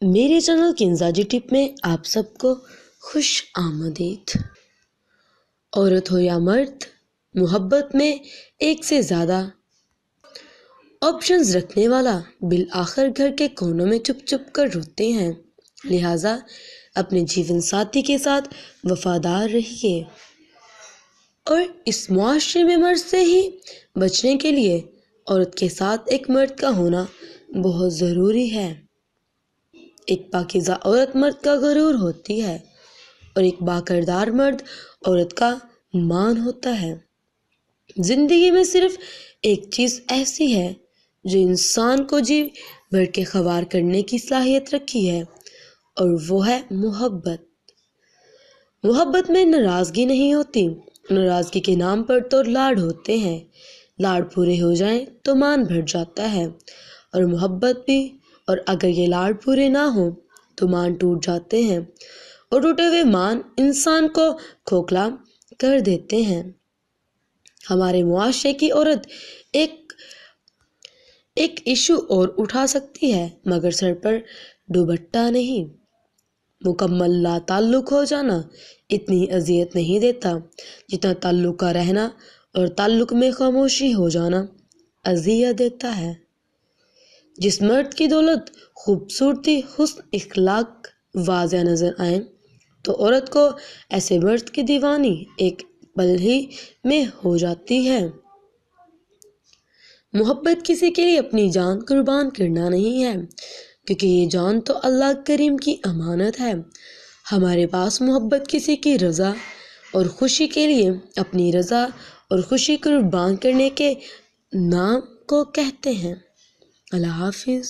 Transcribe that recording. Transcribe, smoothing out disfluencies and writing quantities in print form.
میرے چینل کنزاجی ٹپ میں آپ سب کو خوش آمدید۔ عورت ہو یا مرد، محبت میں ایک سے زیادہ آپشنز رکھنے والا بالآخر گھر کے کونوں میں چھپ چھپ کر روتے ہیں۔ لہٰذا اپنے جیون ساتھی کے ساتھ وفادار رہیے اور اس معاشرے میں مرد سے ہی بچنے کے لیے عورت کے ساتھ ایک مرد کا ہونا بہت ضروری ہے۔ ایک پاکیزہ عورت مرد کا غرور ہوتی ہے اور ایک باکردار مرد عورت کا مان ہوتا ہے۔ زندگی میں صرف ایک چیز ایسی ہے جو انسان کو جی بھر کے خوار کرنے کی صلاحیت رکھی ہے اور وہ ہے محبت۔ محبت میں ناراضگی نہیں ہوتی، ناراضگی کے نام پر تو لاڈ ہوتے ہیں۔ لاڈ پورے ہو جائیں تو مان بڑھ جاتا ہے اور محبت بھی، اور اگر یہ لاڈ پورے نہ ہوں تو مان ٹوٹ جاتے ہیں اور ٹوٹے ہوئے مان انسان کو کھوکھلا کر دیتے ہیں۔ ہمارے معاشرے کی عورت ایک ایشو اور اٹھا سکتی ہے مگر سر پر دوپٹہ نہیں۔ مکمل لا تعلق ہو جانا اتنی اذیت نہیں دیتا جتنا تعلق کا رہنا اور تعلق میں خاموشی ہو جانا اذیت دیتا ہے۔ جس مرد کی دولت، خوبصورتی، حسن اخلاق واضح نظر آئیں تو عورت کو ایسے مرد کی دیوانی ایک پل ہی میں ہو جاتی ہے۔ محبت کسی کے لیے اپنی جان قربان کرنا نہیں ہے، کیونکہ یہ جان تو اللہ کریم کی امانت ہے۔ ہمارے پاس محبت کسی کی رضا اور خوشی کے لیے اپنی رضا اور خوشی قربان کرنے کے نام کو کہتے ہیں۔ اللہ حافظ۔